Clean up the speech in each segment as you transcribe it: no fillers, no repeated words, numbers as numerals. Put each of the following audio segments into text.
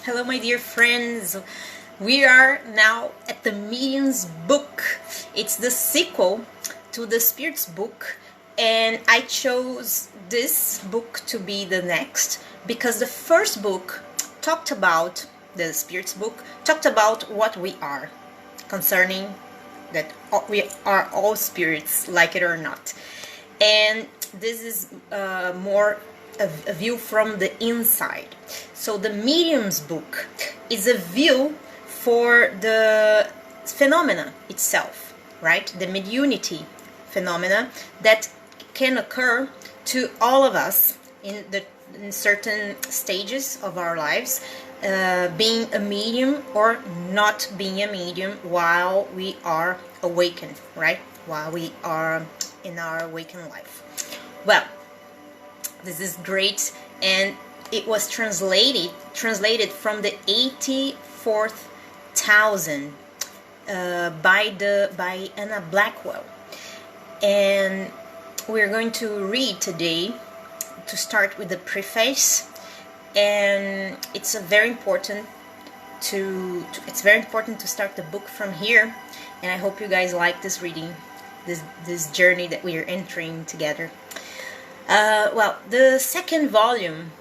Hello, my dear friends. We are now at the Medium's book. It's the sequel to the Spirit's book, and I chose this book to be the next because the first book talked about, the Spirit's book, talked about what we are, concerning that we are all spirits, like it or not. And this is more a view from the inside. So the Medium's book is a view for the phenomena itself, right? The mediunity phenomena that can occur to all of us in certain stages of our lives, being a medium or not being a medium while we are awakened, right? While we are in our awakened life. Well, this is great, and it was translated from the 84,000 by Anna Blackwell, and we're going to read today to start with the preface, and it's very important to start the book from here, and I hope you guys like this reading, this journey that we are entering together. Well, the second volume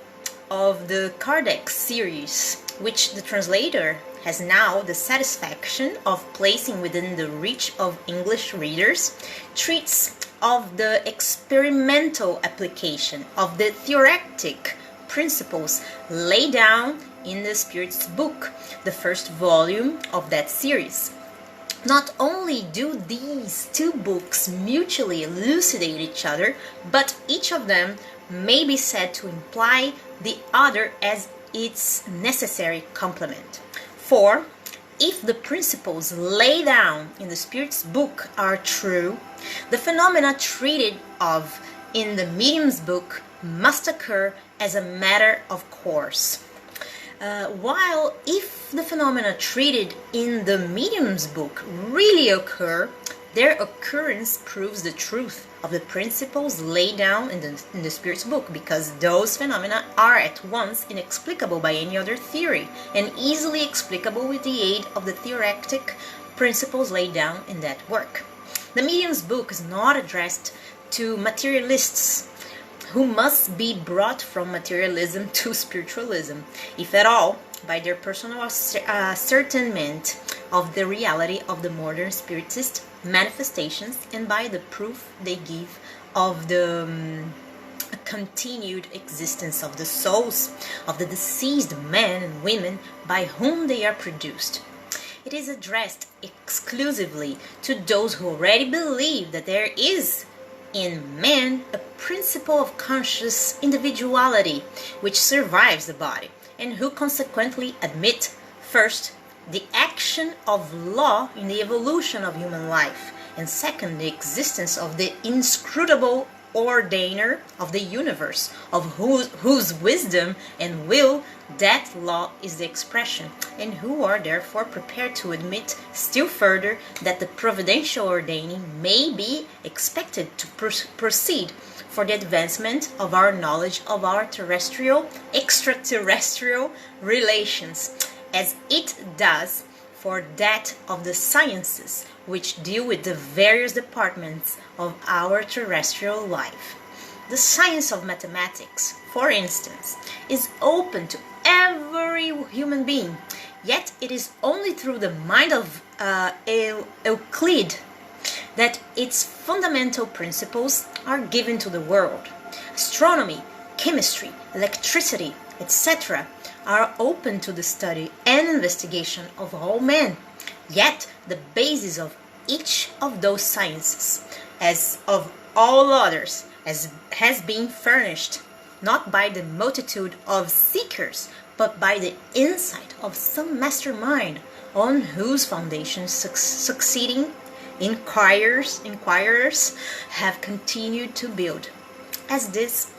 of the Kardec series, which the translator has now the satisfaction of placing within the reach of English readers, treats of the experimental application of the theoretic principles laid down in the Spirit's book, the first volume of that series. Not only do these two books mutually elucidate each other, but each of them may be said to imply the other as its necessary complement. For, if the principles laid down in the Spirit's book are true, the phenomena treated of in the Medium's book must occur as a matter of course. While if the phenomena treated in the Medium's book really occur, their occurrence proves the truth of the principles laid down in the Spirit's book, because those phenomena are at once inexplicable by any other theory and easily explicable with the aid of the theoretic principles laid down in that work. The Medium's book is not addressed to materialists who must be brought from materialism to spiritualism, if at all, by their personal ascertainment of the reality of the modern spiritist manifestations and by the proof they give of the continued existence of the souls of the deceased men and women by whom they are produced. It is addressed exclusively to those who already believe that there is in man a principle of conscious individuality which survives the body, and who consequently admit, first, the action of law in the evolution of human life, and second, the existence of the Inscrutable Ordainer of the universe, of whose wisdom and will that law is the expression, and who are therefore prepared to admit still further that the Providential Ordaining may be expected to proceed for the advancement of our knowledge of our extraterrestrial relations, as it does for that of the sciences which deal with the various departments of our terrestrial life. The science of mathematics, for instance, is open to every human being, yet it is only through the mind of Euclid that its fundamental principles are given to the world. Astronomy, chemistry, electricity, etc. are open to the study and investigation of all men, yet the basis of each of those sciences, as of all others, has been furnished not by the multitude of seekers, but by the insight of some mastermind on whose foundations succeeding inquirers have continued to build. This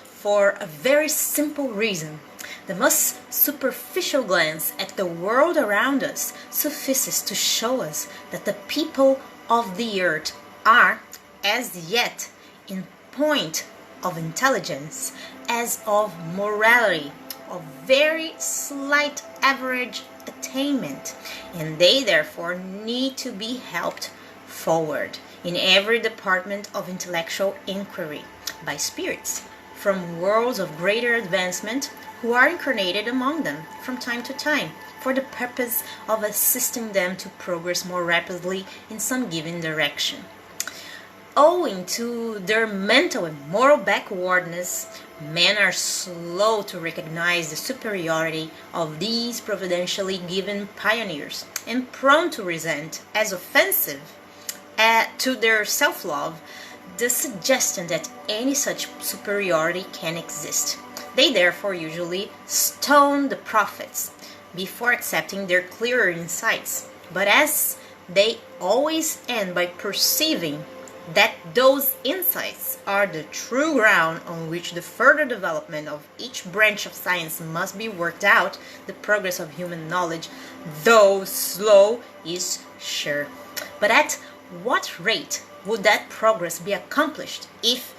for a very simple reason. The most superficial glance at the world around us suffices to show us that the people of the earth are, as yet, in point of intelligence, as of morality, of very slight average attainment, and they therefore need to be helped forward in every department of intellectual inquiry by spirits from worlds of greater advancement who are incarnated among them from time to time for the purpose of assisting them to progress more rapidly in some given direction. Owing to their mental and moral backwardness, men are slow to recognize the superiority of these providentially given pioneers and prone to resent as offensive to their self-love the suggestion that any such superiority can exist. They therefore usually stone the prophets before accepting their clearer insights, but as they always end by perceiving that those insights are the true ground on which the further development of each branch of science must be worked out, the progress of human knowledge, though slow, is sure. But at what rate would that progress be accomplished if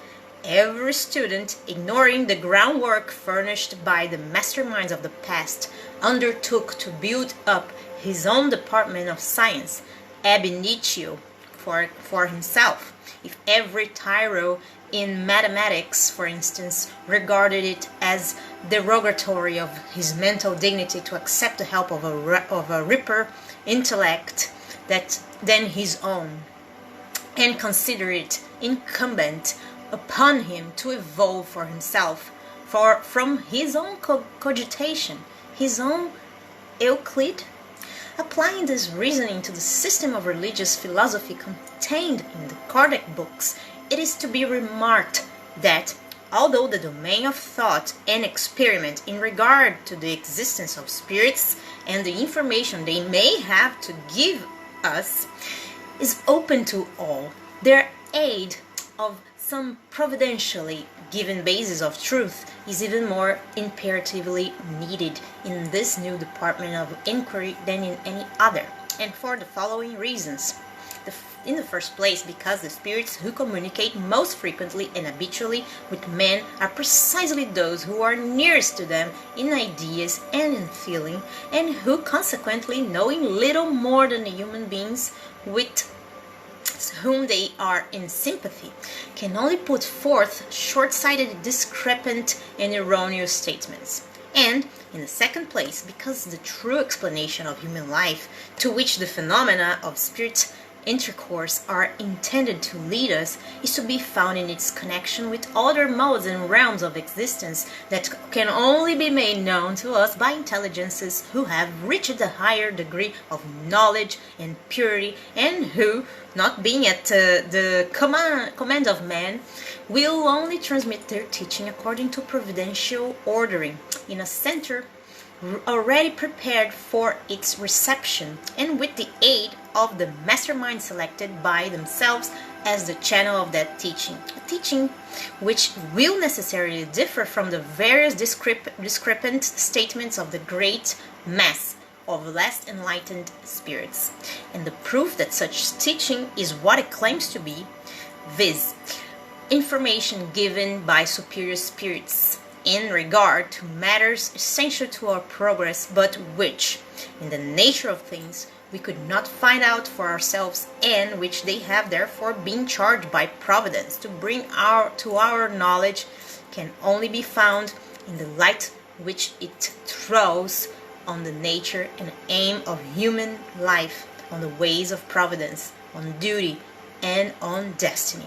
every student, ignoring the groundwork furnished by the masterminds of the past, undertook to build up his own department of science, ab initio, for himself? If every tyro in mathematics, for instance, regarded it as derogatory of his mental dignity to accept the help of a ripper intellect than his own, and consider it incumbent upon him to evolve for himself, from his own cogitation, his own Euclid. Applying this reasoning to the system of religious philosophy contained in the Kardec books, it is to be remarked that, although the domain of thought and experiment in regard to the existence of spirits and the information they may have to give us is open to all, their aid of some providentially given basis of truth is even more imperatively needed in this new department of inquiry than in any other, and for the following reasons. In the first place, because the spirits who communicate most frequently and habitually with men are precisely those who are nearest to them in ideas and in feeling, and who consequently, knowing little more than the human beings with whom they are in sympathy, can only put forth short-sighted, discrepant, and erroneous statements. And, in the second place, because the true explanation of human life, to which the phenomena of spirit intercourse are intended to lead us, is to be found in its connection with other modes and realms of existence that can only be made known to us by intelligences who have reached a higher degree of knowledge and purity, and who, not being at the command of man, will only transmit their teaching according to providential ordering in a center already prepared for its reception, and with the aid of the mastermind selected by themselves as the channel of that teaching. A teaching which will necessarily differ from the various discrepant statements of the great mass of less enlightened spirits. And the proof that such teaching is what it claims to be, viz., information given by superior spirits in regard to matters essential to our progress, but which, in the nature of things, we could not find out for ourselves, and which they have therefore been charged by Providence to bring to our knowledge, can only be found in the light which it throws on the nature and aim of human life, on the ways of Providence, on duty, and on destiny.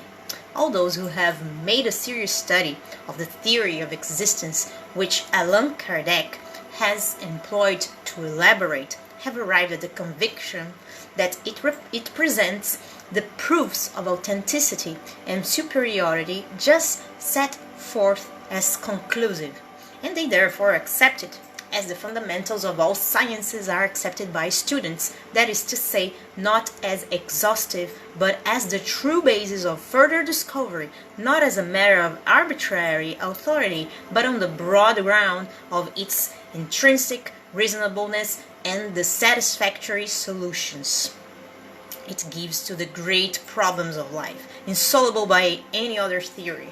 All those who have made a serious study of the theory of existence which Allan Kardec has employed to elaborate have arrived at the conviction that it presents the proofs of authenticity and superiority just set forth as conclusive, and they therefore accept it as the fundamentals of all sciences are accepted by students, that is to say, not as exhaustive, but as the true basis of further discovery, not as a matter of arbitrary authority, but on the broad ground of its intrinsic reasonableness and the satisfactory solutions it gives to the great problems of life, insoluble by any other theory.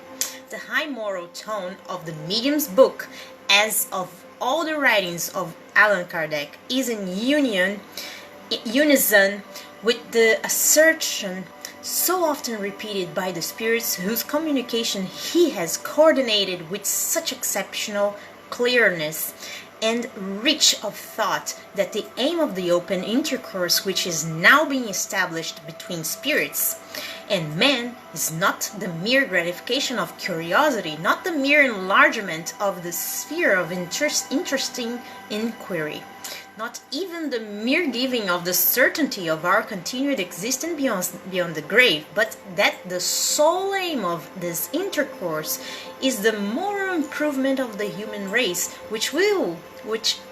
The high moral tone of the medium's book, as of all the writings of Allan Kardec is in unison with the assertion so often repeated by the spirits whose communication he has coordinated with such exceptional clearness and rich of thought that the aim of the open intercourse which is now being established between spirits and man is not the mere gratification of curiosity, not the mere enlargement of the sphere of interesting inquiry, not even the mere giving of the certainty of our continued existence beyond the grave, but that the sole aim of this intercourse is the moral improvement of the human race, which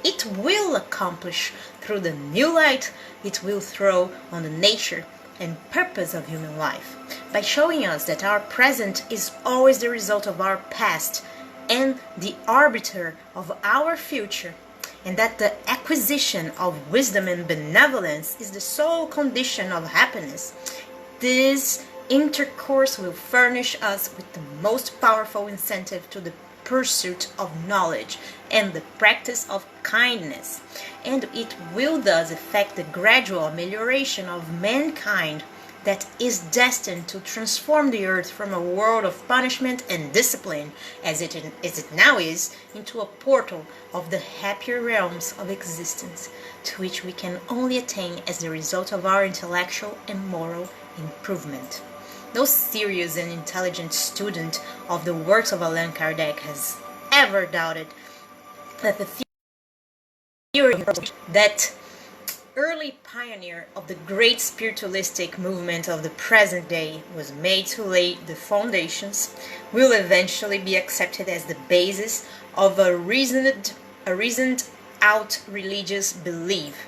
it will accomplish through the new light it will throw on the nature and purpose of human life, by showing us that our present is always the result of our past and the arbiter of our future, and that the acquisition of wisdom and benevolence is the sole condition of happiness. This intercourse will furnish us with the most powerful incentive to the pursuit of knowledge and the practice of kindness, and it will thus effect the gradual amelioration of mankind that is destined to transform the earth from a world of punishment and discipline, as it now is, into a portal of the happier realms of existence, to which we can only attain as the result of our intellectual and moral improvement. No serious and intelligent student of the works of Allan Kardec has ever doubted that the theory that early pioneer of the great spiritualistic movement of the present day was made to lay the foundations will eventually be accepted as the basis of a reasoned out religious belief,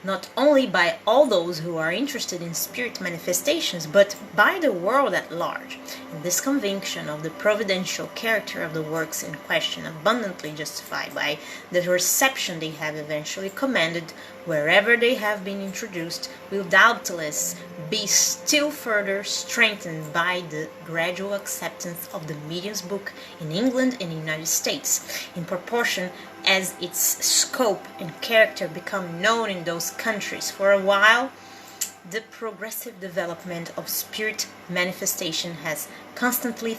not only by all those who are interested in spirit manifestations, but by the world at large. And this conviction of the providential character of the works in question, abundantly justified by the reception they have eventually commanded wherever they have been introduced, will doubtless be still further strengthened by the gradual acceptance of the medium's book in England and the United States, in proportion as its scope and character become known in those countries. For a while, the progressive development of spirit manifestation has constantly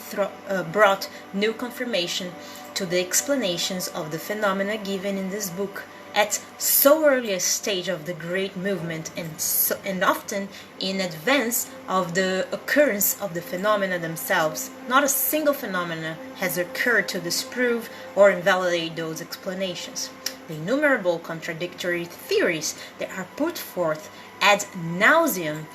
brought new confirmation to the explanations of the phenomena given in this book at so early a stage of the great movement, and often in advance of the occurrence of the phenomena themselves. Not a single phenomena has occurred to disprove or invalidate those explanations. The innumerable contradictory theories that are put forth ad nauseam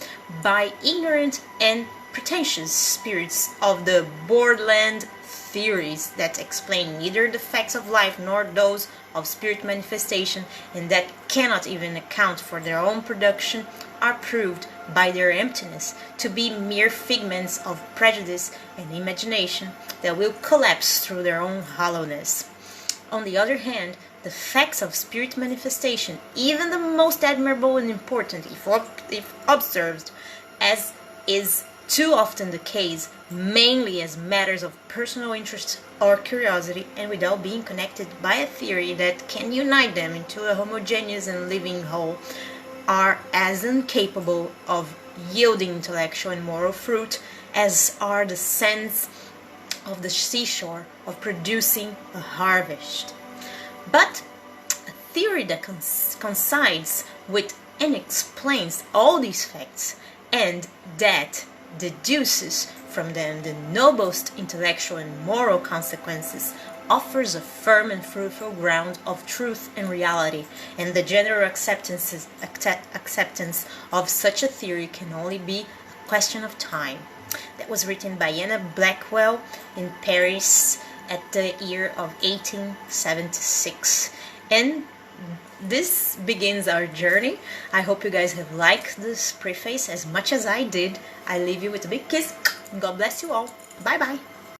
by ignorant and pretentious spirits of the borderland theories that explain neither the facts of life nor those of spirit manifestation, and that cannot even account for their own production, are proved by their emptiness to be mere figments of prejudice and imagination that will collapse through their own hollowness. On the other hand, the facts of spirit manifestation, even the most admirable and important, if observed, as is too often the case, mainly as matters of personal interest or curiosity, and without being connected by a theory that can unite them into a homogeneous and living whole, are as incapable of yielding intellectual and moral fruit as are the sands of the seashore of producing a harvest. But a theory that coincides with and explains all these facts, and that deduces from them the noblest intellectual and moral consequences, offers a firm and fruitful ground of truth and reality, and the general acceptance of such a theory can only be a question of time. That was written by Anna Blackwell in Paris at the year of 1876. And this begins our journey. I hope you guys have liked this preface as much as I did. I leave you with a big kiss. God bless you all. Bye bye.